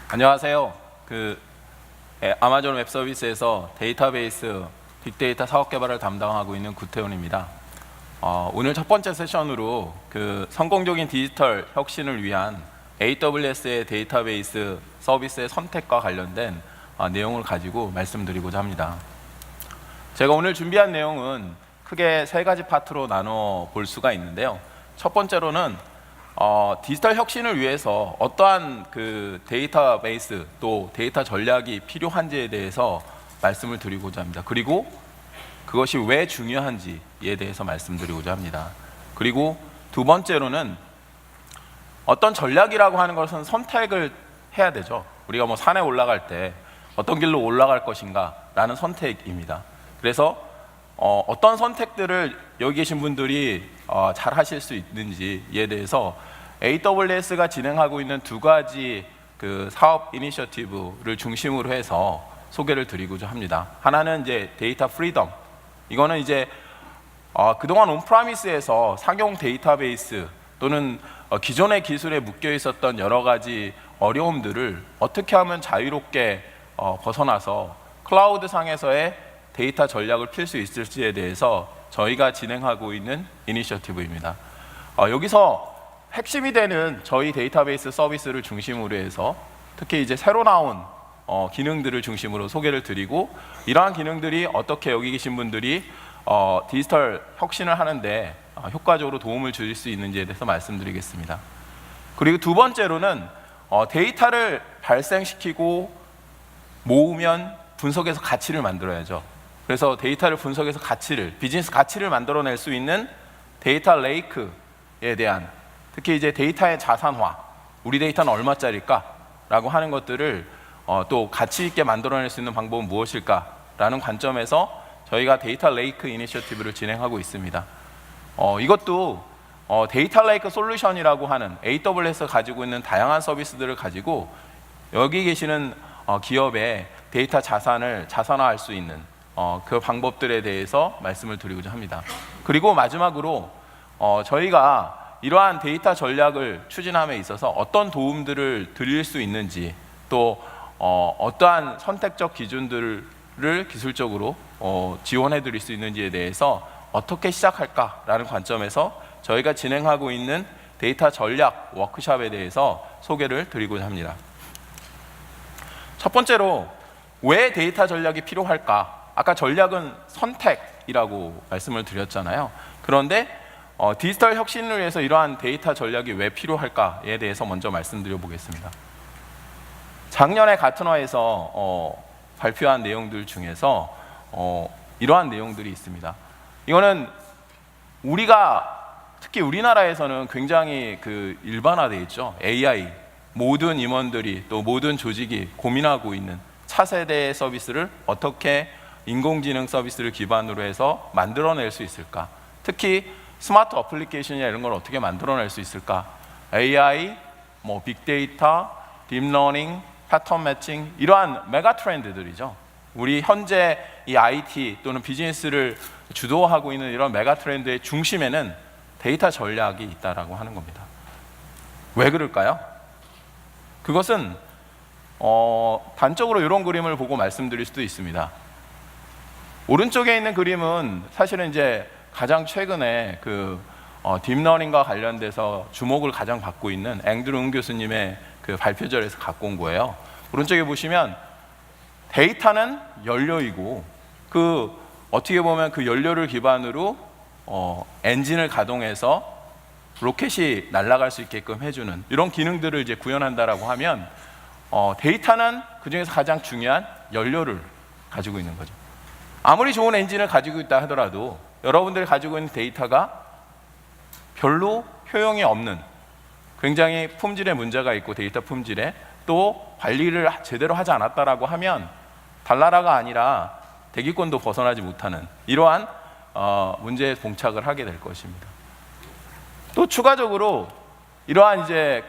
안녕하세요. 아마존 웹 서비스에서 데이터베이스 빅데이터 사업 개발을 담당하고 있는 구태훈입니다. 오늘 첫 번째 세션으로 성공적인 디지털 혁신을 위한 AWS의 데이터베이스 서비스의 선택과 관련된 내용을 가지고 말씀드리고자 합니다. 제가 오늘 준비한 내용은 크게 세 가지 파트로 나눠 볼 수가 있는데요. 첫 번째로는 디지털 혁신을 위해서 어떠한 데이터베이스 또 데이터 전략이 필요한지에 대해서 말씀을 드리고자 합니다. 그리고 그것이 왜 중요한지에 대해서 말씀드리고자 합니다. 그리고 두 번째로는 어떤 전략이라고 하는 것은 선택을 해야 되죠. 우리가 산에 올라갈 때 어떤 길로 올라갈 것인가 라는 선택입니다. 그래서 어떤 선택들을 여기 계신 분들이 잘 하실 수 있는지에 대해서 AWS가 진행하고 있는 두 가지 사업 이니셔티브를 중심으로 해서 소개를 드리고자 합니다. 하나는 이제 데이터 프리덤. 이거는 이제 그동안 온프라미스에서 상용 데이터베이스 또는 기존의 기술에 묶여 있었던 여러 가지 어려움들을 어떻게 하면 자유롭게 벗어나서 클라우드 상에서의 데이터 전략을 필 수 있을지에 대해서 저희가 진행하고 있는 이니셔티브입니다. 여기서 핵심이 되는 저희 데이터베이스 서비스를 중심으로 해서 특히 이제 새로 나온 기능들을 중심으로 소개를 드리고, 이러한 기능들이 어떻게 여기 계신 분들이 디지털 혁신을 하는데 효과적으로 도움을 줄 수 있는지에 대해서 말씀드리겠습니다. 그리고 두 번째로는 데이터를 발생시키고 모으면 분석해서 가치를 만들어야죠. 그래서 데이터를 분석해서 비즈니스 가치를 만들어낼 수 있는 데이터 레이크에 대한, 특히 이제 데이터의 자산화, 우리 데이터는 얼마짜리일까? 라고 하는 것들을 또 가치 있게 만들어낼 수 있는 방법은 무엇일까? 라는 관점에서 저희가 데이터 레이크 이니셔티브를 진행하고 있습니다. 이것도 데이터 레이크 솔루션이라고 하는 AWS가 가지고 있는 다양한 서비스들을 가지고 여기 계시는 기업의 데이터 자산을 자산화할 수 있는 그 방법들에 대해서 말씀을 드리고자 합니다. 그리고 마지막으로 저희가 이러한 데이터 전략을 추진함에 있어서 어떤 도움들을 드릴 수 있는지, 또 어떠한 선택적 기준들을 기술적으로 지원해 드릴 수 있는지에 대해서 어떻게 시작할까라는 관점에서 저희가 진행하고 있는 데이터 전략 워크숍에 대해서 소개를 드리고자 합니다. 첫 번째로 왜 데이터 전략이 필요할까? 아까 전략은 선택이라고 말씀을 드렸잖아요. 그런데 디지털 혁신을 위해서 이러한 데이터 전략이 왜 필요할까에 대해서 먼저 말씀드려 보겠습니다. 작년에 가트너에서 발표한 내용들 중에서 이러한 내용들이 있습니다. 이거는 특히 우리나라에서는 굉장히 일반화되어 있죠. AI, 모든 임원들이 또 모든 조직이 고민하고 있는 차세대 서비스를 어떻게 인공지능 서비스를 기반으로 해서 만들어낼 수 있을까? 특히 스마트 어플리케이션이나 이런 걸 어떻게 만들어낼 수 있을까? AI, 빅데이터, 딥러닝, 패턴 매칭, 이러한 메가 트렌드들이죠. 우리 현재 이 IT 또는 비즈니스를 주도하고 있는 이런 메가 트렌드의 중심에는 데이터 전략이 있다라고 하는 겁니다. 왜 그럴까요? 그것은 단적으로 이런 그림을 보고 말씀드릴 수도 있습니다. 오른쪽에 있는 그림은 사실은 이제 가장 최근에 딥러닝과 관련돼서 주목을 가장 받고 있는 앵드루 응 교수님의 발표절에서 갖고 온 거예요. 오른쪽에 보시면 데이터는 연료이고 어떻게 보면 그 연료를 기반으로 엔진을 가동해서 로켓이 날아갈 수 있게끔 해주는 이런 기능들을 이제 구현한다라고 하면 데이터는 그 중에서 가장 중요한 연료를 가지고 있는 거죠. 아무리 좋은 엔진을 가지고 있다 하더라도 여러분들이 가지고 있는 데이터가 별로 효용이 없는, 굉장히 품질에 문제가 있고 데이터 품질에 또 관리를 제대로 하지 않았다라고 하면 달나라가 아니라 대기권도 벗어나지 못하는 이러한 문제에 봉착을 하게 될 것입니다. 또 추가적으로 이러한 이제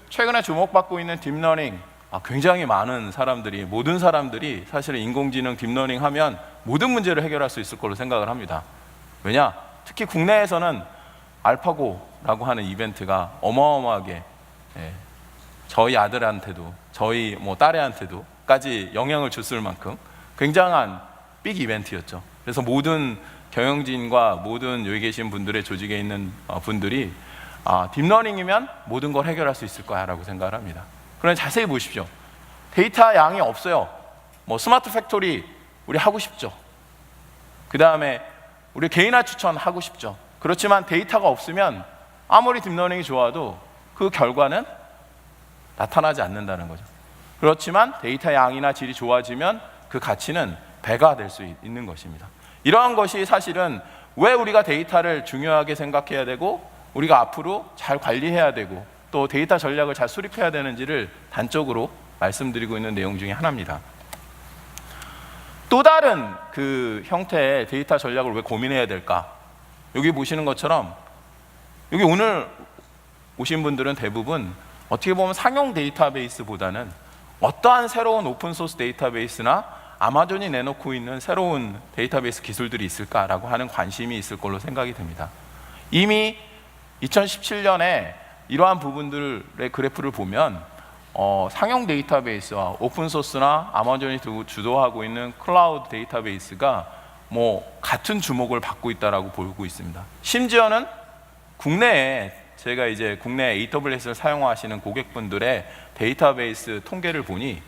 최근에 주목받고 있는 딥러닝, 굉장히 많은 사람들이, 모든 사람들이 사실은 인공지능 딥러닝 하면 모든 문제를 해결할 수 있을 걸로 생각을 합니다. 왜냐? 특히 국내에서는 알파고라고 하는 이벤트가 어마어마하게 저희 아들한테도 저희 딸애한테도까지 영향을 줬을 만큼 굉장한 빅 이벤트였죠. 그래서 모든 경영진과 모든 여기 계신 분들의 조직에 있는 분들이 딥러닝이면 모든 걸 해결할 수 있을 거야 라고 생각을 합니다. 그런데 자세히 보십시오. 데이터 양이 없어요. 스마트 팩토리 우리 하고 싶죠. 그 다음에 우리 개인화 추천 하고 싶죠. 그렇지만 데이터가 없으면 아무리 딥러닝이 좋아도 그 결과는 나타나지 않는다는 거죠. 그렇지만 데이터 양이나 질이 좋아지면 그 가치는 배가 될 수 있는 것입니다. 이러한 것이 사실은 왜 우리가 데이터를 중요하게 생각해야 되고 우리가 앞으로 잘 관리해야 되고 또 데이터 전략을 잘 수립해야 되는지를 단적으로 말씀드리고 있는 내용 중에 하나입니다. 또 다른 그 형태의 데이터 전략을 왜 고민해야 될까? 여기 보시는 것처럼 여기 오늘 오신 분들은 대부분 어떻게 보면 상용 데이터베이스보다는 어떠한 새로운 오픈소스 데이터베이스나 아마존이 내놓고 있는 새로운 데이터베이스 기술들이 있을까라고 하는 관심이 있을 걸로 생각이 됩니다. 이미 2017년에 이러한 부분들의 그래프를 보면 상용 데이터베이스와 오픈소스나 아마존이 주도하고 있는 클라우드 데이터베이스가 같은 주목을 받고 있다라고 보고 있습니다. 심지어는 국내에 제가 이제 국내 AWS를 사용하시는 고객분들의 데이터베이스 통계를 보니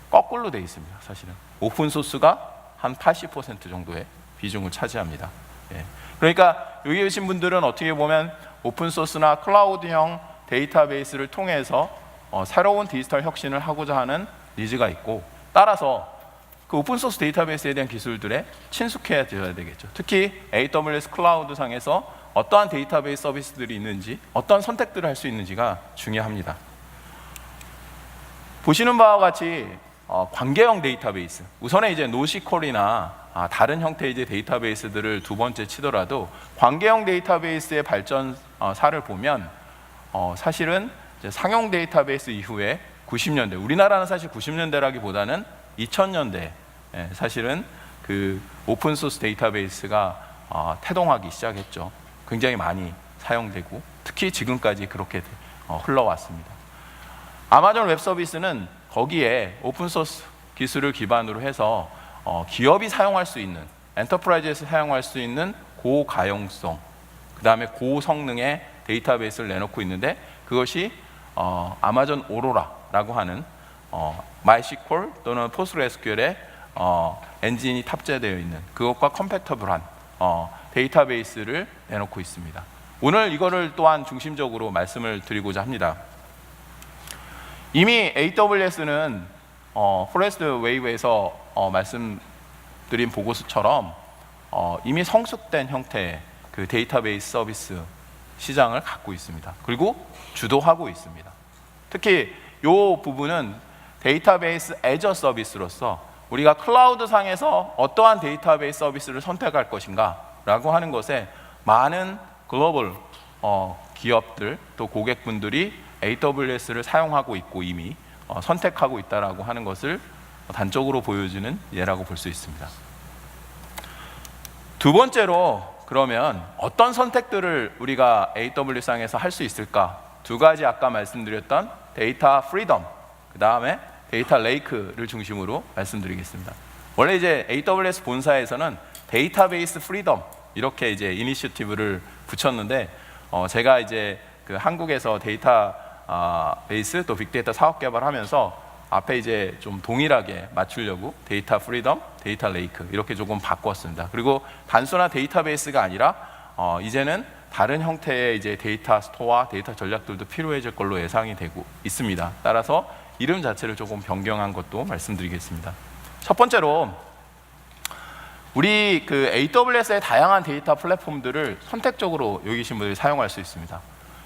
거꾸로 돼 있습니다. 사실은 오픈소스가 한 80% 정도의 비중을 차지합니다. 그러니까 여기 계신 분들은 어떻게 보면 오픈소스나 클라우드형 데이터베이스를 통해서 새로운 디지털 혁신을 하고자 하는 니즈가 있고, 따라서 그 오픈소스 데이터베이스에 대한 기술들에 친숙해져야 되겠죠. 특히 AWS 클라우드 상에서 어떠한 데이터베이스 서비스들이 있는지, 어떠한 선택들을 할 수 있는지가 중요합니다. 보시는 바와 같이 관계형 데이터베이스, 우선은 이제 노시퀄이나 다른 형태의 이제 데이터베이스들을 두 번째 치더라도 관계형 데이터베이스의 발전사를 보면 사실은 이제 상용 데이터베이스 이후에 90년대, 우리나라는 사실 90년대라기보다는 2000년대 사실은 그 오픈소스 데이터베이스가 태동하기 시작했죠. 굉장히 많이 사용되고 특히 지금까지 그렇게 흘러왔습니다. 아마존 웹 서비스는 거기에 오픈소스 기술을 기반으로 해서 기업이 사용할 수 있는, 엔터프라이즈에서 사용할 수 있는 고가용성, 그 다음에 고성능의 데이터베이스를 내놓고 있는데, 그것이 아마존 오로라라고 하는 MySQL 또는 PostgreSQL의 엔진이 탑재되어 있는 그것과 컴패터블한 데이터베이스를 내놓고 있습니다. 오늘 이거를 또한 중심적으로 말씀을 드리고자 합니다. 이미 AWS는 포레스트 웨이브에서 말씀드린 보고서처럼 이미 성숙된 형태의 그 데이터베이스 서비스 시장을 갖고 있습니다. 그리고 주도하고 있습니다. 특히 이 부분은 데이터베이스 애저 서비스로서 우리가 클라우드 상에서 어떠한 데이터베이스 서비스를 선택할 것인가 라고 하는 것에 많은 글로벌 기업들 또 고객분들이 AWS를 사용하고 있고 이미 선택하고 있다라고 하는 것을 단적으로 보여주는 예라고 볼 수 있습니다. 두 번째로, 그러면 어떤 선택들을 우리가 AWS상에서 할 수 있을까? 두 가지 아까 말씀드렸던 데이터 프리덤, 그 다음에 데이터 레이크를 중심으로 말씀드리겠습니다. 원래 이제 AWS 본사에서는 데이터베이스 프리덤 이렇게 이제 이니셔티브를 붙였는데, 제가 이제 그 한국에서 데이터 베이스 또 빅데이터 사업 개발하면서 앞에 이제 좀 동일하게 맞추려고 데이터 프리덤, 데이터 레이크 이렇게 조금 바꿨습니다. 그리고 단순한 데이터베이스가 아니라 이제는 다른 형태의 이제 데이터 스토어와 데이터 전략들도 필요해질 걸로 예상이 되고 있습니다. 따라서 이름 자체를 조금 변경한 것도 말씀드리겠습니다. 첫 번째로, 우리 그 AWS의 다양한 데이터 플랫폼들을 선택적으로 여기 계신 분들이 사용할 수 있습니다.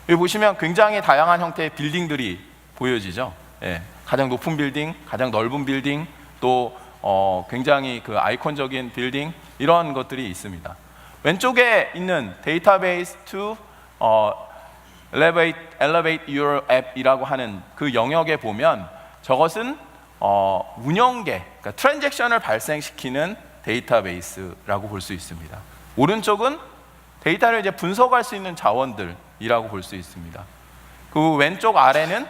여기 보시면 굉장히 다양한 형태의 빌딩들이 보여지죠. 가장 높은 빌딩, 가장 넓은 빌딩, 또 굉장히 그 아이콘적인 빌딩, 이런 것들이 있습니다. 왼쪽에 있는 Database to Elevate Your App이라고 하는 그 영역에 보면 저것은 운영계, 그러니까 트랜잭션을 발생시키는 데이터베이스라고 볼 수 있습니다. 오른쪽은 데이터를 이제 분석할 수 있는 자원들이라고 볼 수 있습니다. 그 왼쪽 아래는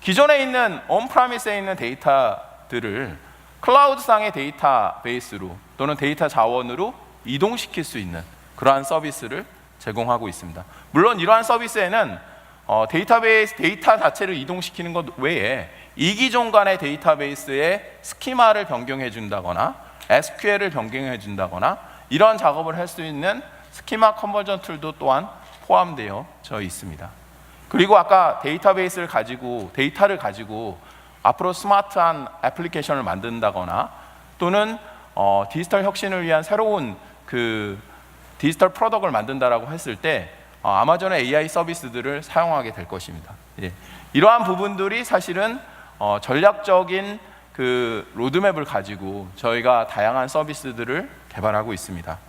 기존에 있는 온프라미스에 있는 데이터들을 클라우드상의 데이터베이스로 또는 데이터 자원으로 이동시킬 수 있는 그러한 서비스를 제공하고 있습니다. 물론 이러한 서비스에는 데이터베이스 데이터 자체를 이동시키는 것 외에 이기종 간의 데이터베이스의 스키마를 변경해 준다거나 SQL을 변경해 준다거나 이런 작업을 할 수 있는 스키마 컨버전 툴도 또한 포함되어 있습니다. 그리고 아까 데이터를 가지고 앞으로 스마트한 애플리케이션을 만든다거나 또는 디지털 혁신을 위한 새로운 그 디지털 프로덕트를 만든다라고 했을 때 아마존의 AI 서비스들을 사용하게 될 것입니다. 예. 이러한 부분들이 사실은 전략적인 그 로드맵을 가지고 저희가 다양한 서비스들을 개발하고 있습니다.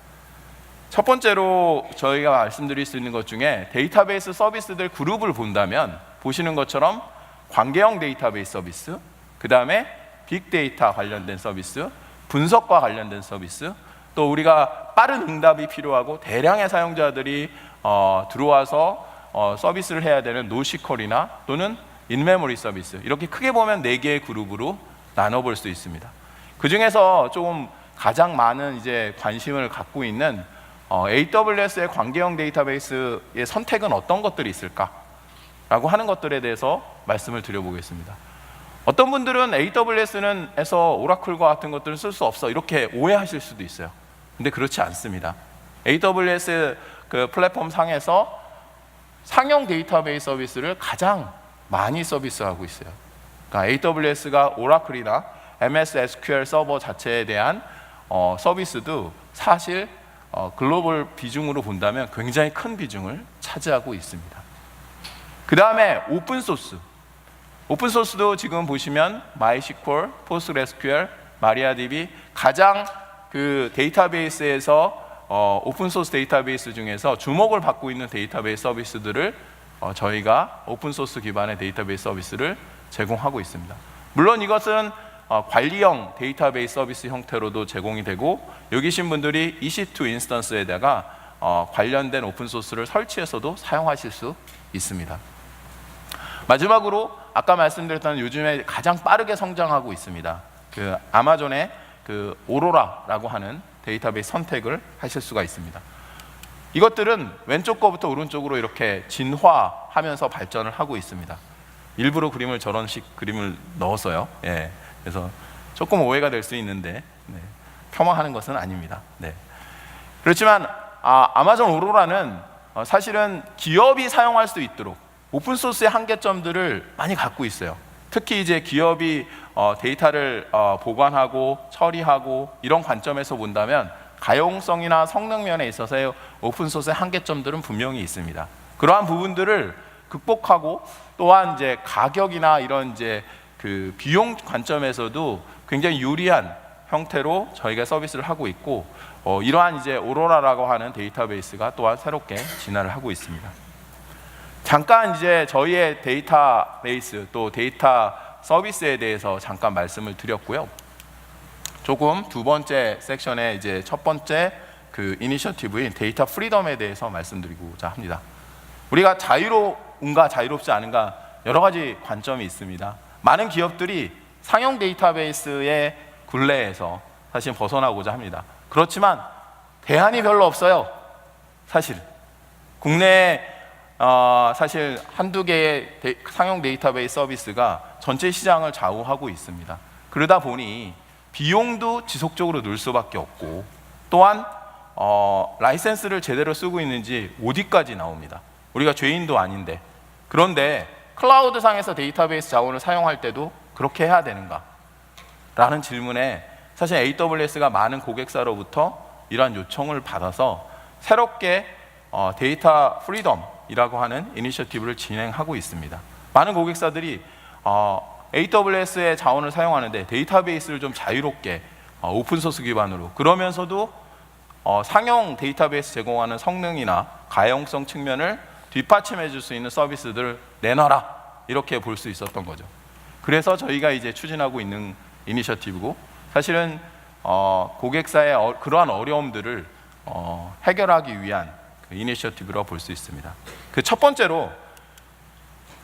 첫 번째로 저희가 말씀드릴 수 있는 것 중에 데이터베이스 서비스들 그룹을 본다면 보시는 것처럼 관계형 데이터베이스 서비스, 그 다음에 빅데이터 관련된 서비스, 분석과 관련된 서비스, 또 우리가 빠른 응답이 필요하고 대량의 사용자들이 들어와서 서비스를 해야 되는 노시컬이나 또는 인메모리 서비스, 이렇게 크게 보면 4개의 그룹으로 나눠볼 수 있습니다. 그 중에서 조금 가장 많은 이제 관심을 갖고 있는 AWS의 관계형 데이터베이스의 선택은 어떤 것들이 있을까라고 하는 것들에 대해서 말씀을 드려보겠습니다. 어떤 분들은 AWS에서 오라클과 같은 것들을 쓸 수 없어 이렇게 오해하실 수도 있어요. 근데 그렇지 않습니다. AWS 그 플랫폼 상에서 상용 데이터베이스 서비스를 가장 많이 서비스하고 있어요. 그러니까 AWS가 오라클이나 MS SQL 서버 자체에 대한 서비스도 사실 글로벌 비중으로 본다면 굉장히 큰 비중을 차지하고 있습니다. 그 다음에 오픈소스도 지금 보시면 MySQL, PostgreSQL, MariaDB 가장 그 데이터베이스에서 오픈소스 데이터베이스 중에서 주목을 받고 있는 데이터베이스 서비스들을 저희가 오픈소스 기반의 데이터베이스 서비스를 제공하고 있습니다. 물론 이것은 관리형 데이터베이스 서비스 형태로도 제공이 되고 여기 계신 분들이 EC2 인스턴스에다가 관련된 오픈소스를 설치해서도 사용하실 수 있습니다. 마지막으로 아까 말씀드렸던 요즘에 가장 빠르게 성장하고 있습니다. 그 아마존의 그 오로라라고 하는 데이터베이스 선택을 하실 수가 있습니다. 이것들은 왼쪽 거부터 오른쪽으로 이렇게 진화하면서 발전을 하고 있습니다. 일부러 그림을 저런 식 그림을 넣어서요. 예. 그래서 조금 오해가 될 수 있는데 폄하하는 것은 아닙니다. 네. 그렇지만 아마존 오로라는 사실은 기업이 사용할 수 있도록 오픈소스의 한계점들을 많이 갖고 있어요. 특히 이제 기업이 데이터를 보관하고 처리하고 이런 관점에서 본다면 가용성이나 성능 면에 있어서의 오픈소스의 한계점들은 분명히 있습니다. 그러한 부분들을 극복하고 또한 이제 가격이나 이런 이제 그 비용 관점에서도 굉장히 유리한 형태로 저희가 서비스를 하고 있고 이러한 이제 오로라라고 하는 데이터베이스가 또한 새롭게 진화를 하고 있습니다. 잠깐 이제 저희의 데이터베이스 또 데이터 서비스에 대해서 잠깐 말씀을 드렸고요. 조금 두 번째 섹션의 이제 첫 번째 그 이니셔티브인 데이터 프리덤에 대해서 말씀드리고자 합니다. 우리가 자유로운가 자유롭지 않은가 여러 가지 관점이 있습니다. 많은 기업들이 상용 데이터베이스의 굴레에서 사실 벗어나고자 합니다. 그렇지만 대안이 별로 없어요. 사실 국내에 사실 한두 개의 상용 데이터베이스 서비스가 전체 시장을 좌우하고 있습니다. 그러다 보니 비용도 지속적으로 늘 수밖에 없고 또한 라이센스를 제대로 쓰고 있는지 어디까지 나옵니다. 우리가 죄인도 아닌데 그런데 클라우드 상에서 데이터베이스 자원을 사용할 때도 그렇게 해야 되는가? 라는 질문에 사실 AWS가 많은 고객사로부터 이러한 요청을 받아서 새롭게 데이터 프리덤이라고 하는 이니셔티브를 진행하고 있습니다. 많은 고객사들이 AWS의 자원을 사용하는데 데이터베이스를 좀 자유롭게 오픈소스 기반으로 그러면서도 상용 데이터베이스 제공하는 성능이나 가용성 측면을 뒷받침해 줄 수 있는 서비스들을 내놔라 이렇게 볼 수 있었던 거죠. 그래서 저희가 이제 추진하고 있는 이니셔티브고 사실은 고객사의 그러한 어려움들을 해결하기 위한 그 이니셔티브라고 볼 수 있습니다. 그 첫 번째로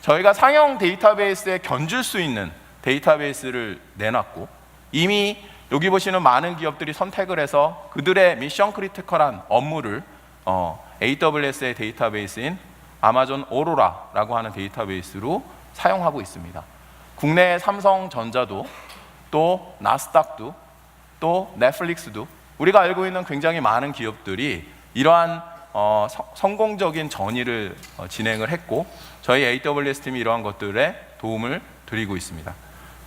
저희가 상용 데이터베이스에 견줄 수 있는 데이터베이스를 내놨고, 이미 여기 보시는 많은 기업들이 선택을 해서 그들의 미션 크리티컬한 업무를 AWS의 데이터베이스인 아마존 오로라라고 하는 데이터베이스로 사용하고 있습니다. 국내의 삼성전자도, 또 나스닥도, 또 넷플릭스도, 우리가 알고 있는 굉장히 많은 기업들이 이러한 성공적인 전의를 진행을 했고, 저희 AWS 팀이 이러한 것들에 도움을 드리고 있습니다.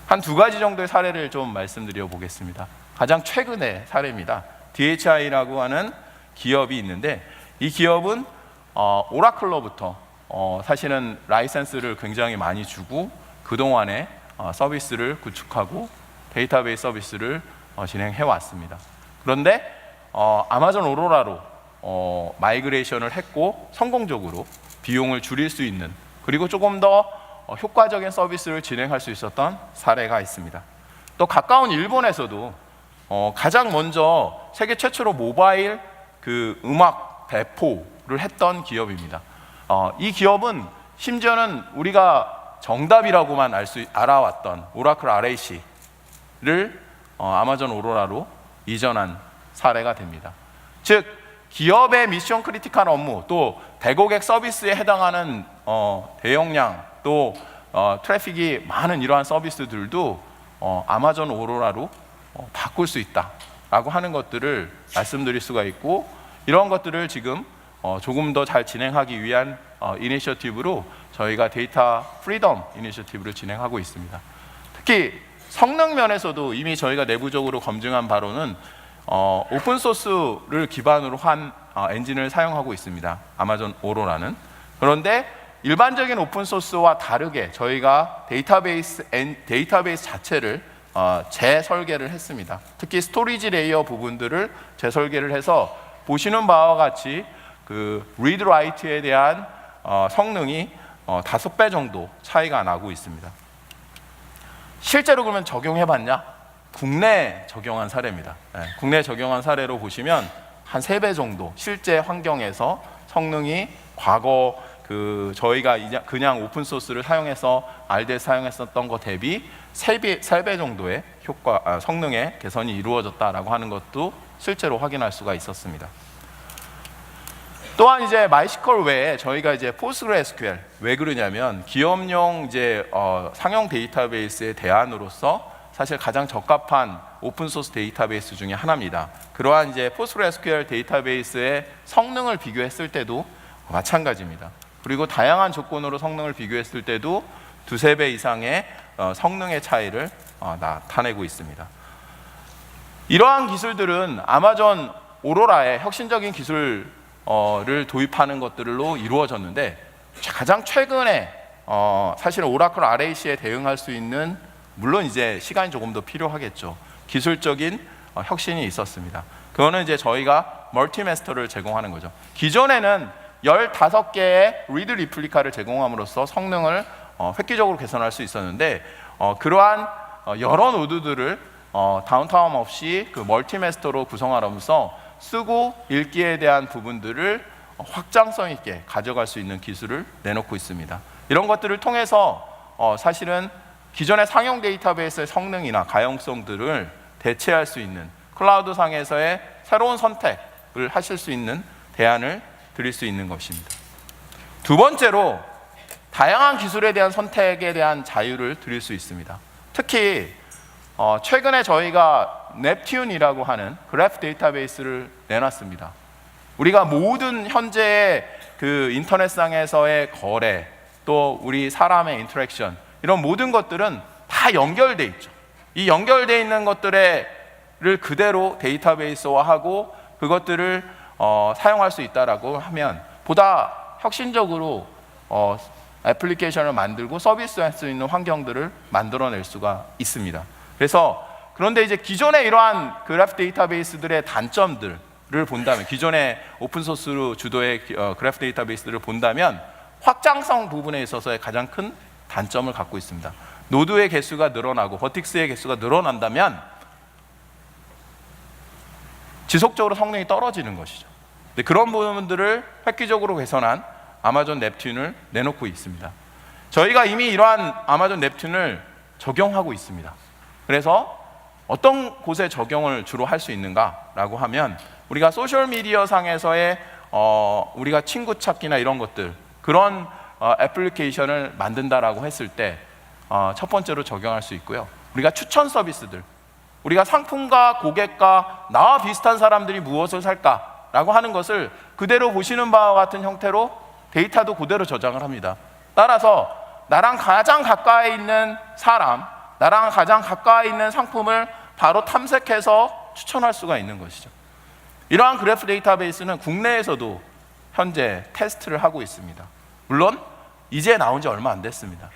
한 두 가지 정도의 사례를 좀 말씀드려 보겠습니다. 가장 최근의 사례입니다. DHI라고 하는 기업이 있는데, 이 기업은 오라클로부터 사실은 라이센스를 굉장히 많이 주고 그동안에 서비스를 구축하고 데이터베이스 서비스를 진행해 왔습니다. 그런데 아마존 오로라로 마이그레이션을 했고 성공적으로 비용을 줄일 수 있는, 그리고 조금 더 효과적인 서비스를 진행할 수 있었던 사례가 있습니다. 또 가까운 일본에서도 가장 먼저 세계 최초로 모바일 그 음악 배포를 했던 기업입니다. 이 기업은 심지어는 우리가 정답이라고만 알아왔던 오라클 RAC를 아마존 오로라로 이전한 사례가 됩니다. 즉 기업의 미션 크리티컬 업무, 또 대고객 서비스에 해당하는 대용량, 또 트래픽이 많은 이러한 서비스들도 아마존 오로라로 바꿀 수 있다라고 하는 것들을 말씀드릴 수가 있고, 이런 것들을 지금 조금 더 잘 진행하기 위한 이니셔티브로 저희가 데이터 프리덤 이니셔티브를 진행하고 있습니다. 특히 성능 면에서도 이미 저희가 내부적으로 검증한 바로는 오픈소스를 기반으로 한 엔진을 사용하고 있습니다. 아마존 오로라는. 그런데 일반적인 오픈소스와 다르게 저희가 데이터베이스 자체를 재설계를 했습니다. 특히 스토리지 레이어 부분들을 재설계를 해서 보시는 바와 같이 그 리드 라이트에 대한 성능이 5배 정도 차이가 나고 있습니다. 실제로 그러면 적용해봤냐? 국내 적용한 사례입니다. 국내 적용한 사례로 보시면 한 3배 정도 실제 환경에서 성능이 과거 저희가 그냥 오픈소스를 사용해서 RDS 사용했었던 것 대비 3배 정도의 성능의 개선이 이루어졌다라고 하는 것도 실제로 확인할 수가 있었습니다. 또한 이제 마이스컬 외에 저희가 이제 PostgreSQL, 왜 그러냐면 기업용 이제 상용 데이터베이스의 대안으로서 사실 가장 적합한 오픈소스 데이터베이스 중에 하나입니다. 그러한 이제 PostgreSQL 데이터베이스의 성능을 비교했을 때도 마찬가지입니다. 그리고 다양한 조건으로 성능을 비교했을 때도 2~3배 이상의 성능의 차이를 나타내고 있습니다. 이러한 기술들은 아마존 오로라의 혁신적인 기술을 도입하는 것들로 이루어졌는데, 가장 최근에 사실은 오라클 RAC에 대응할 수 있는, 물론 이제 시간이 조금 더 필요하겠죠, 기술적인 혁신이 있었습니다. 그거는 이제 저희가 멀티마스터를 제공하는 거죠. 기존에는 15개의 리드 리플리카를 제공함으로써 성능을 획기적으로 개선할 수 있었는데, 그러한 여러 노드들을 다운타임 없이 그 멀티마스터로 구성하면서 쓰고 읽기에 대한 부분들을 확장성 있게 가져갈 수 있는 기술을 내놓고 있습니다. 이런 것들을 통해서 사실은 기존의 상용 데이터베이스의 성능이나 가용성들을 대체할 수 있는 클라우드 상에서의 새로운 선택을 하실 수 있는 대안을 드릴 수 있는 것입니다. 두 번째로, 다양한 기술에 대한 선택에 대한 자유를 드릴 수 있습니다. 특히 최근에 저희가 넵튠이라고 하는 그래프 데이터베이스를 내놨습니다. 우리가 모든 현재의 그 인터넷상에서의 거래, 또 우리 사람의 인터랙션, 이런 모든 것들은 다 연결돼 있죠. 이 연결돼 있는 것들을 그대로 데이터베이스화하고 그것들을 사용할 수 있다라고 하면 보다 혁신적으로 애플리케이션을 만들고 서비스할 수 있는 환경들을 만들어낼 수가 있습니다. 그런데 이제 기존의 이러한 그래프 데이터베이스들의 단점들을 본다면, 기존의 오픈소스로 주도의 그래프 데이터베이스들을 본다면 확장성 부분에 있어서의 가장 큰 단점을 갖고 있습니다. 노드의 개수가 늘어나고 버틱스의 개수가 늘어난다면 지속적으로 성능이 떨어지는 것이죠. 그런 부분들을 획기적으로 개선한 아마존 넵튠을 내놓고 있습니다. 저희가 이미 이러한 아마존 넵튠을 적용하고 있습니다. 그래서 어떤 곳에 적용을 주로 할 수 있는가라고 하면 우리가 소셜미디어 상에서의 우리가 친구 찾기나 이런 것들, 그런 애플리케이션을 만든다라고 했을 때 첫 번째로 적용할 수 있고요. 우리가 추천 서비스들, 우리가 상품과 고객과 나와 비슷한 사람들이 무엇을 살까라고 하는 것을 그대로 보시는 바와 같은 형태로 데이터도 그대로 저장을 합니다. 따라서 나랑 가장 가까이 있는 사람, 나랑 가장 가까이 있는 상품을 바로 탐색해서 추천할 수가 있는 것이죠. 이러한 그래프 데이터베이스는 국내에서도 현재 테스트를 하고 있습니다. 물론 이제 나온 지 얼마 안 됐습니다.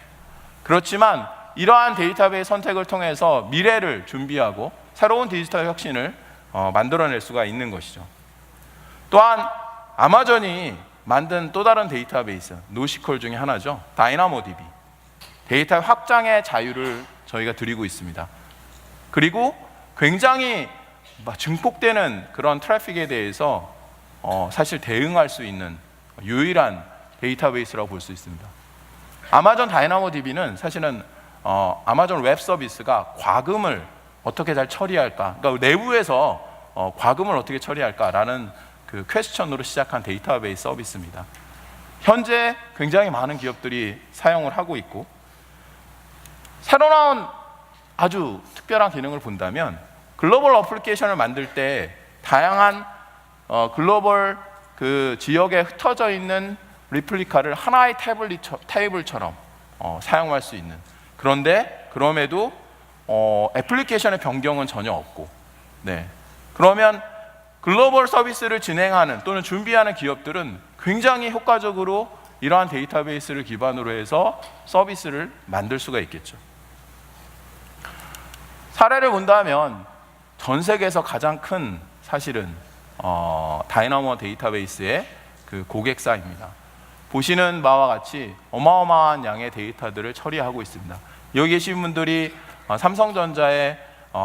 그렇지만 이러한 데이터베이스 선택을 통해서 미래를 준비하고 새로운 디지털 혁신을 만들어낼 수가 있는 것이죠. 또한 아마존이 만든 또 다른 데이터베이스, 노시컬 중에 하나죠. 다이나모DB. 데이터 확장의 자유를 저희가 드리고 있습니다. 그리고 굉장히 증폭되는 그런 트래픽에 대해서 사실 대응할 수 있는 유일한 데이터베이스라고 볼 수 있습니다. 아마존 다이나모DB는 사실은 아마존 웹 서비스가 과금을 어떻게 잘 처리할까, 그러니까 내부에서 과금을 어떻게 처리할까라는 그 퀘스천으로 시작한 데이터베이스 서비스입니다. 현재 굉장히 많은 기업들이 사용을 하고 있고, 새로 나온 아주 특별한 기능을 본다면 글로벌 어플리케이션을 만들 때 다양한 글로벌 그 지역에 흩어져 있는 리플리카를 하나의 테이블처럼 사용할 수 있는, 그런데 그럼에도 애플리케이션의 변경은 전혀 없고, 네, 그러면 글로벌 서비스를 진행하는 또는 준비하는 기업들은 굉장히 효과적으로 이러한 데이터베이스를 기반으로 해서 서비스를 만들 수가 있겠죠. 사례를 본다면 전 세계에서 가장 큰 사실은 다이나모 데이터베이스의 그 고객사입니다. 보시는 바와 같이 어마어마한 양의 데이터들을 처리하고 있습니다. 여기 계신 분들이 삼성전자의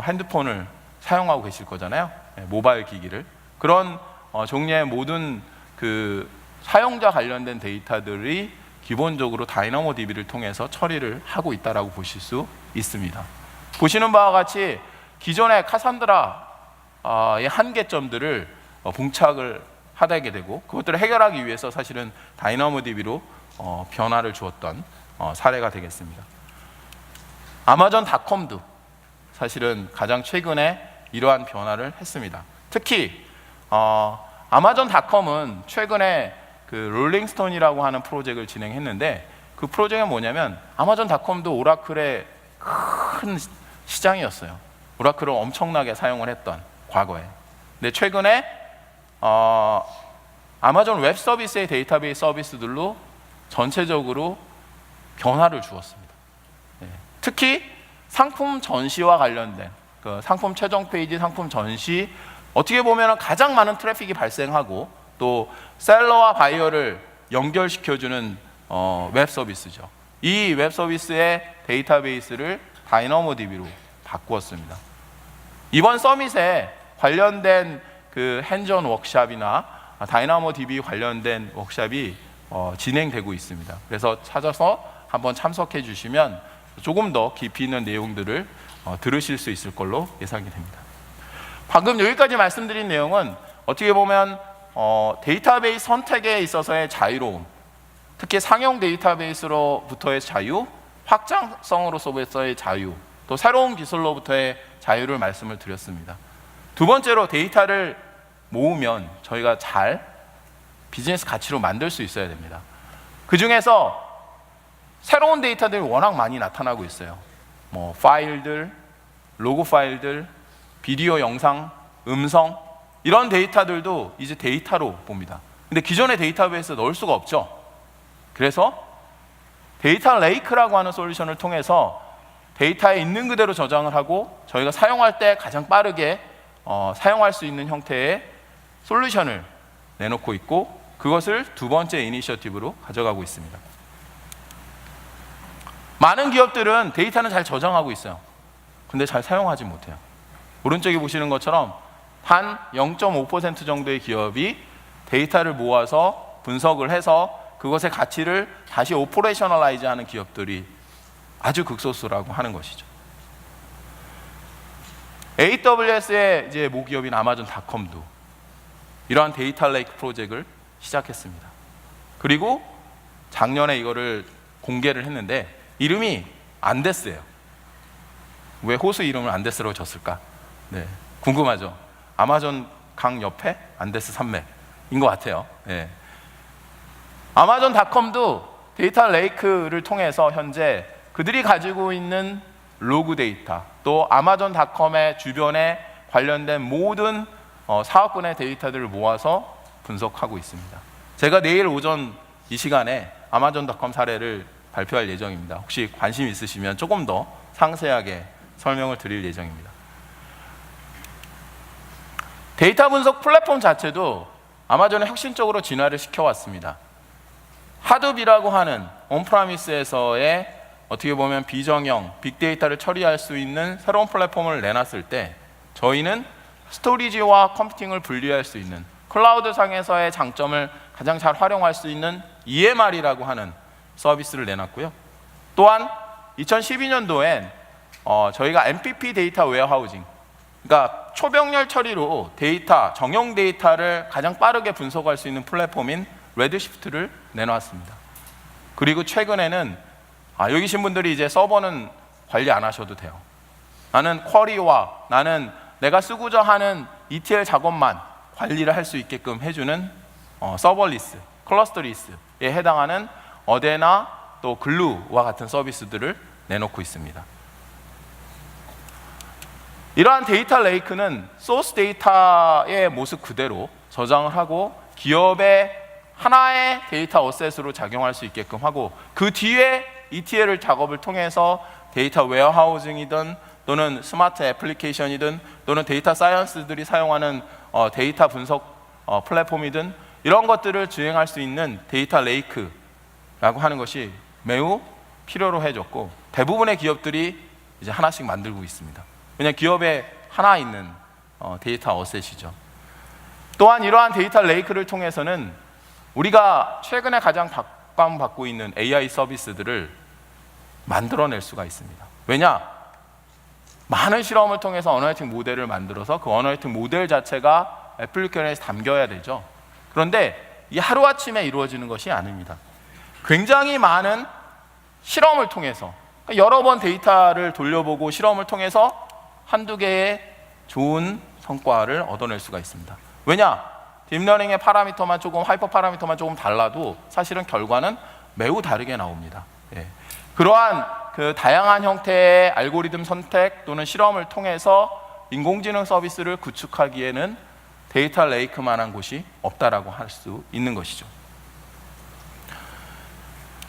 핸드폰을 사용하고 계실 거잖아요. 모바일 기기를. 그런 종류의 모든 그 사용자 관련된 데이터들이 기본적으로 다이나모DB를 통해서 처리를 하고 있다라고 보실 수 있습니다. 보시는 바와 같이 기존의 카산드라의 한계점들을 봉착을 하게 되고, 그것들을 해결하기 위해서 사실은 다이나모DB로 변화를 주었던 사례가 되겠습니다. 아마존닷컴도 사실은 가장 최근에 이러한 변화를 했습니다. 특히 아마존닷컴은 최근에 그 롤링스톤이라고 하는 프로젝트를 진행했는데, 그 프로젝트는 뭐냐면 아마존닷컴도 오라클의 큰 시장이었어요. 오라클을 엄청나게 사용을 했던 과거에. 근데 최근에 아마존 웹 서비스의 데이터베이스 서비스들로 전체적으로 변화를 주었습니다. 네. 특히 상품 전시와 관련된 그 상품 최종 페이지, 상품 전시, 어떻게 보면 가장 많은 트래픽이 발생하고 또 셀러와 바이어를 연결시켜주는 웹 서비스죠. 이 웹 서비스의 데이터베이스를 다이나모DB로 바꾸었습니다. 이번 서밋에 관련된 그 핸즈온 워크샵이나 다이나모DB 관련된 워크샵이 진행되고 있습니다. 그래서 찾아서 한번 참석해 주시면 조금 더 깊이 있는 내용들을 들으실 수 있을 걸로 예상이 됩니다. 방금 여기까지 말씀드린 내용은 어떻게 보면 데이터베이스 선택에 있어서의 자유로움, 특히 상용 데이터베이스로부터의 자유, 확장성으로서의 자유, 또 새로운 기술로부터의 자유를 말씀을 드렸습니다. 두 번째로 데이터를 모으면 저희가 잘 비즈니스 가치로 만들 수 있어야 됩니다. 그 중에서 새로운 데이터들이 워낙 많이 나타나고 있어요. 뭐 파일들, 로그 파일들, 비디오, 영상, 음성, 이런 데이터들도 이제 데이터로 봅니다. 근데 기존의 데이터베이스에 넣을 수가 없죠. 그래서 데이터 레이크라고 하는 솔루션을 통해서 데이터에 있는 그대로 저장을 하고 저희가 사용할 때 가장 빠르게 사용할 수 있는 형태의 솔루션을 내놓고 있고, 그것을 두 번째 이니셔티브로 가져가고 있습니다. 많은 기업들은 데이터는 잘 저장하고 있어요. 근데 잘 사용하지 못해요. 오른쪽에 보시는 것처럼 한 0.5% 정도의 기업이 데이터를 모아서 분석을 해서 그것의 가치를 다시 오퍼레이셔널라이즈 하는 기업들이 아주 극소수라고 하는 것이죠. AWS의 이제 모기업인 아마존닷컴도 이러한 데이터 레이크 프로젝트를 시작했습니다. 그리고 작년에 이거를 공개를 했는데 이름이 안데스예요. 왜 호수 이름을 안데스라고 졌을까? 네, 궁금하죠? 아마존 강 옆에 안데스 산맥인 것 같아요. 네. 아마존닷컴도 데이터 레이크를 통해서 현재 그들이 가지고 있는 로그 데이터, 또 아마존닷컴의 주변에 관련된 모든 사업군의 데이터들을 모아서 분석하고 있습니다. 제가 내일 오전 이 시간에 아마존닷컴 사례를 발표할 예정입니다. 혹시 관심 있으시면 조금 더 상세하게 설명을 드릴 예정입니다. 데이터 분석 플랫폼 자체도 아마존은 혁신적으로 진화를 시켜왔습니다. 하둡이라고 하는 온프라미스에서의 어떻게 보면 비정형 빅데이터를 처리할 수 있는 새로운 플랫폼을 내놨을 때 저희는 스토리지와 컴퓨팅을 분리할 수 있는 클라우드 상에서의 장점을 가장 잘 활용할 수 있는 EMR이라고 하는 서비스를 내놨고요. 또한 2012년도엔 저희가 MPP 데이터 웨어하우징, 그러니까 초병렬 처리로 데이터, 정형 데이터를 가장 빠르게 분석할 수 있는 플랫폼인 레드시프트를 내놓았습니다. 그리고 최근에는 여기 계신 분들이 이제 서버는 관리 안 하셔도 돼요. 나는 쿼리와 나는 내가 쓰고자 하는 ETL 작업만 관리를 할 수 있게끔 해주는 서버리스, 클러스터리스에 해당하는 어데나 또 글루와 같은 서비스들을 내놓고 있습니다. 이러한 데이터 레이크는 소스 데이터의 모습 그대로 저장을 하고 기업의 하나의 데이터 어셋으로 작용할 수 있게끔 하고 그 뒤에 ETL 작업을 통해서 데이터 웨어하우징이든 또는 스마트 애플리케이션이든 또는 데이터 사이언스들이 사용하는 데이터 분석 플랫폼이든 이런 것들을 주행할 수 있는 데이터 레이크라고 하는 것이 매우 필요로 해졌고 대부분의 기업들이 이제 하나씩 만들고 있습니다. 왜냐하면 기업에 하나 있는 데이터 어셋이죠. 또한 이러한 데이터 레이크를 통해서는 우리가 최근에 가장 각광받고 있는 AI 서비스들을 만들어낼 수가 있습니다. 왜냐? 많은 실험을 통해서 언어에틱 모델을 만들어서 그 언어에틱 모델 자체가 애플리케이션에 담겨야 되죠. 그런데 이 하루아침에 이루어지는 것이 아닙니다. 굉장히 많은 실험을 통해서 여러 번 데이터를 돌려보고 실험을 통해서 한두 개의 좋은 성과를 얻어낼 수가 있습니다. 왜냐? 딥러닝의 파라미터만 조금, 하이퍼 파라미터만 조금 달라도 사실은 결과는 매우 다르게 나옵니다. 예. 그러한 그 다양한 형태의 알고리즘 선택 또는 실험을 통해서 인공지능 서비스를 구축하기에는 데이터 레이크만한 곳이 없다라고 할 수 있는 것이죠.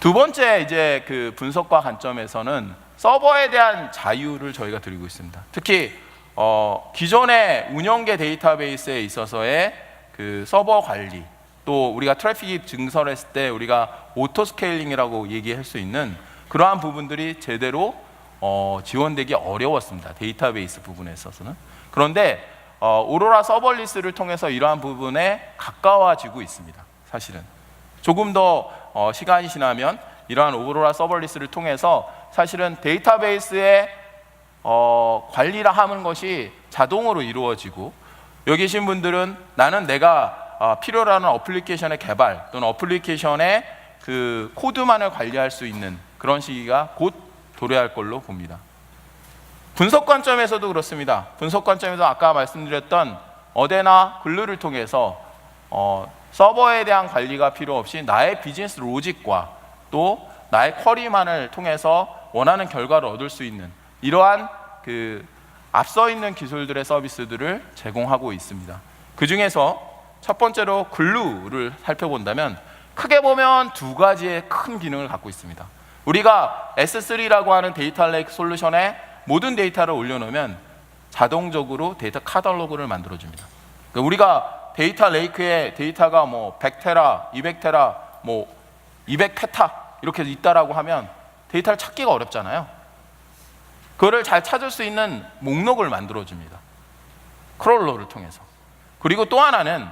두 번째 이제 그 분석과 관점에서는 서버에 대한 자유를 저희가 드리고 있습니다. 특히 기존의 운영계 데이터베이스에 있어서의 그 서버 관리, 또 우리가 트래픽이 증설했을 때 우리가 오토 스케일링이라고 얘기할 수 있는 그러한 부분들이 제대로 지원되기 어려웠습니다. 데이터베이스 부분에 있어서는. 그런데 오로라 서버리스를 통해서 이러한 부분에 가까워지고 있습니다. 사실은 조금 더 시간이 지나면 이러한 오로라 서버리스를 통해서 사실은 데이터베이스의 관리를 하는 것이 자동으로 이루어지고 여기 계신 분들은 나는 내가 필요로 하는 어플리케이션의 개발 또는 어플리케이션의 그 코드만을 관리할 수 있는 그런 시기가 곧 도래할 걸로 봅니다. 분석 관점에서도 그렇습니다. 분석 관점에서 아까 말씀드렸던 어데나 글루를 통해서 서버에 대한 관리가 필요 없이 나의 비즈니스 로직과 또 나의 쿼리만을 통해서 원하는 결과를 얻을 수 있는 이러한 그 앞서 있는 기술들의 서비스들을 제공하고 있습니다. 그 중에서 첫 번째로 글루를 살펴본다면 크게 보면 두 가지의 큰 기능을 갖고 있습니다. 우리가 S3라고 하는 데이터 레이크 솔루션에 모든 데이터를 올려놓으면 자동적으로 데이터 카탈로그를 만들어줍니다. 그러니까 우리가 데이터 레이크에 데이터가 뭐 100테라, 200테라, 뭐 200페타 이렇게 있다라고 하면 데이터를 찾기가 어렵잖아요. 그거를 잘 찾을 수 있는 목록을 만들어줍니다. 크롤러를 통해서. 그리고 또 하나는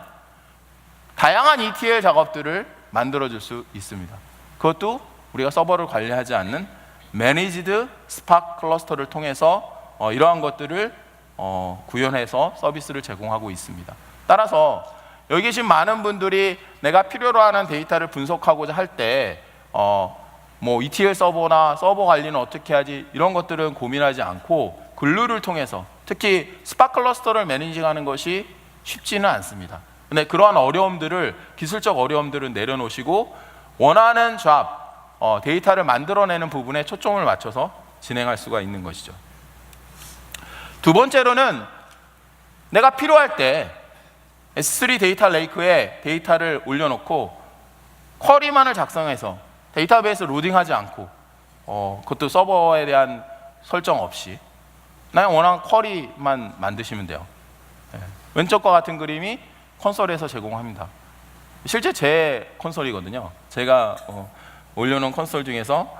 다양한 ETL 작업들을 만들어줄 수 있습니다. 그것도 우리가 서버를 관리하지 않는 Managed Spark 클러스터를 통해서 이러한 것들을 구현해서 서비스를 제공하고 있습니다. 따라서 여기 계신 많은 분들이 내가 필요로 하는 데이터를 분석하고자 할 때 뭐 ETL 서버나 서버 관리는 어떻게 하지, 이런 것들은 고민하지 않고 글루를 통해서, 특히 스파크 클러스터를 매니징하는 것이 쉽지는 않습니다. 근데 그러한 어려움들을, 기술적 어려움들은 내려놓으시고 원하는 잡, 데이터를 만들어내는 부분에 초점을 맞춰서 진행할 수가 있는 것이죠. 두 번째로는 내가 필요할 때 S3 데이터 레이크에 데이터를 올려놓고 쿼리만을 작성해서 데이터베이스 로딩하지 않고 그것도 서버에 대한 설정 없이 나의 원하는 쿼리만 만드시면 돼요. 왼쪽과 같은 그림이 콘솔에서 제공합니다. 실제 제 콘솔이거든요. 제가 올려놓은 콘솔 중에서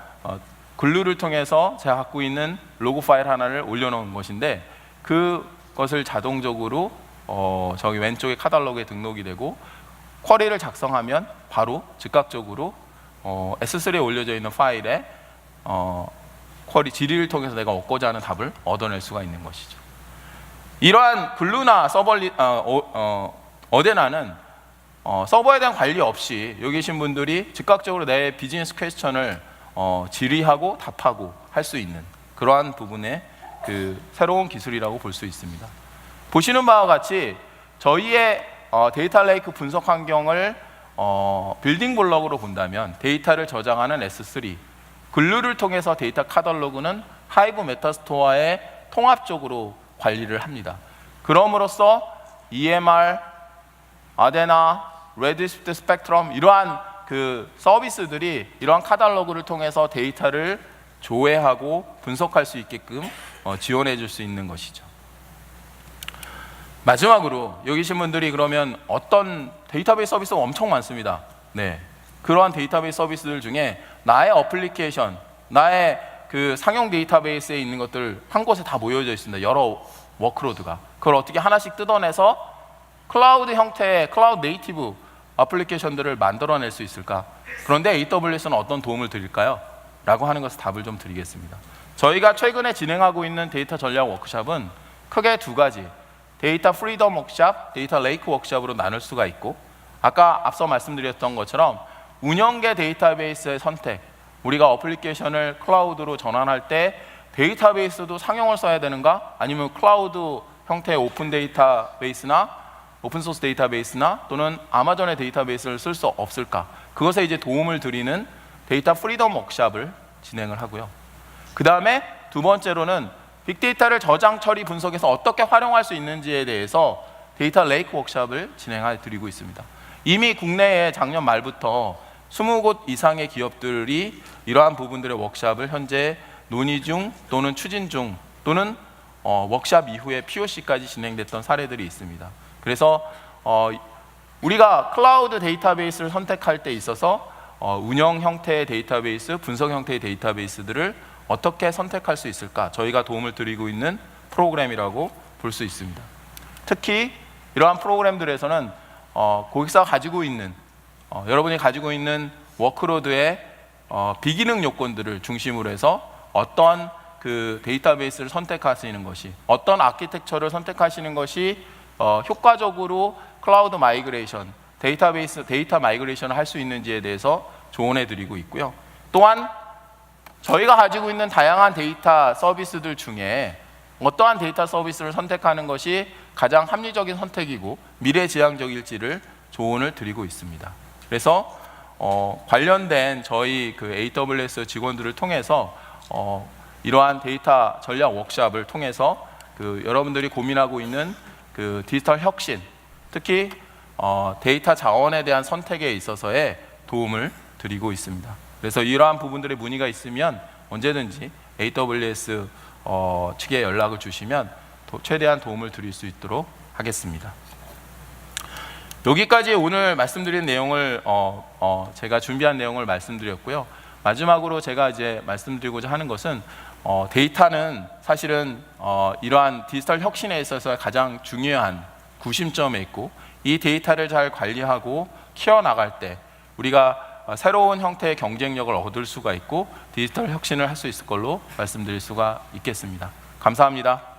글루를 통해서 제가 갖고 있는 로그 파일 하나를 올려놓은 것인데, 그것을 자동적으로 저기 왼쪽에 카탈로그에 등록이 되고 쿼리를 작성하면 바로 즉각적으로 S3에 올려져 있는 파일에 쿼리 질의를 통해서 내가 얻고자 하는 답을 얻어낼 수가 있는 것이죠. 이러한 글루나 어데나는 서버에 대한 관리 없이 여기 계신 분들이 즉각적으로 내 비즈니스 퀘스천을 질의하고 답하고 할 수 있는 그러한 부분의 그 새로운 기술이라고 볼 수 있습니다. 보시는 바와 같이 저희의 데이터 레이크 분석 환경을 빌딩 블럭으로 본다면 데이터를 저장하는 S3, 글루를 통해서 데이터 카탈로그는 하이브 메타스토어에 통합적으로 관리를 합니다. 그럼으로써 EMR, 아데나, 레드시프트, 스펙트럼, 이러한 그 서비스들이 이러한 카탈로그를 통해서 데이터를 조회하고 분석할 수 있게끔 지원해 줄 수 있는 것이죠. 마지막으로 여기 계신 분들이 그러면 어떤 데이터베이스 서비스가 엄청 많습니다. 네, 그러한 데이터베이스 서비스들 중에 나의 어플리케이션, 나의 그 상용 데이터베이스에 있는 것들 한 곳에 다 모여져 있습니다. 여러 워크로드가. 그걸 어떻게 하나씩 뜯어내서 클라우드 형태의 클라우드 네이티브 어플리케이션들을 만들어낼 수 있을까? 그런데 AWS는 어떤 도움을 드릴까요? 라고 하는 것을 답을 좀 드리겠습니다. 저희가 최근에 진행하고 있는 데이터 전략 워크샵은 크게 두 가지, 데이터 프리덤 워크샵, 데이터 레이크 워크샵으로 나눌 수가 있고, 아까 앞서 말씀드렸던 것처럼 운영계 데이터베이스의 선택, 우리가 어플리케이션을 클라우드로 전환할 때 데이터베이스도 상용을 써야 되는가, 아니면 클라우드 형태의 오픈 데이터베이스나 오픈소스 데이터베이스나 또는 아마존의 데이터베이스를 쓸 수 없을까, 그것에 이제 도움을 드리는 데이터 프리덤 워크샵을 진행을 하고요. 그 다음에 두 번째로는 빅데이터를 저장, 처리, 분석해서 어떻게 활용할 수 있는지에 대해서 데이터 레이크 워크샵을 진행해 드리고 있습니다. 이미 국내에 작년 말부터 20곳 이상의 기업들이 이러한 부분들의 워크샵을 현재 논의 중 또는 추진 중 또는 워크샵 이후에 POC까지 진행됐던 사례들이 있습니다. 그래서 우리가 클라우드 데이터베이스를 선택할 때 있어서 운영 형태의 데이터베이스, 분석 형태의 데이터베이스들을 어떻게 선택할 수 있을까, 저희가 도움을 드리고 있는 프로그램이라고 볼 수 있습니다. 특히 이러한 프로그램들에서는 고객사가 가지고 있는 여러분이 가지고 있는 워크로드의 비기능 요건들을 중심으로 해서 어떤 그 데이터베이스를 선택하시는 것이, 어떤 아키텍처를 선택하시는 것이 효과적으로 클라우드 마이그레이션, 데이터 마이그레이션을 할 수 있는지에 대해서 조언해 드리고 있고요. 또한 저희가 가지고 있는 다양한 데이터 서비스들 중에 어떠한 데이터 서비스를 선택하는 것이 가장 합리적인 선택이고 미래지향적일지를 조언을 드리고 있습니다. 그래서 관련된 저희 그 AWS 직원들을 통해서 이러한 데이터 전략 워크샵을 통해서 그 여러분들이 고민하고 있는 그 디지털 혁신, 특히 데이터 자원에 대한 선택에 있어서의 도움을 드리고 있습니다. 그래서 이러한 부분들의 문의가 있으면 언제든지 AWS 측에 연락을 주시면 최대한 도움을 드릴 수 있도록 하겠습니다. 여기까지 오늘 말씀드린 내용을 제가 준비한 내용을 말씀드렸고요. 마지막으로 제가 이제 말씀드리고자 하는 것은 데이터는 사실은 이러한 디지털 혁신에 있어서 가장 중요한 구심점에 있고, 이 데이터를 잘 관리하고 키워나갈 때 우리가 새로운 형태의 경쟁력을 얻을 수가 있고 디지털 혁신을 할 수 있을 걸로 말씀드릴 수가 있겠습니다. 감사합니다.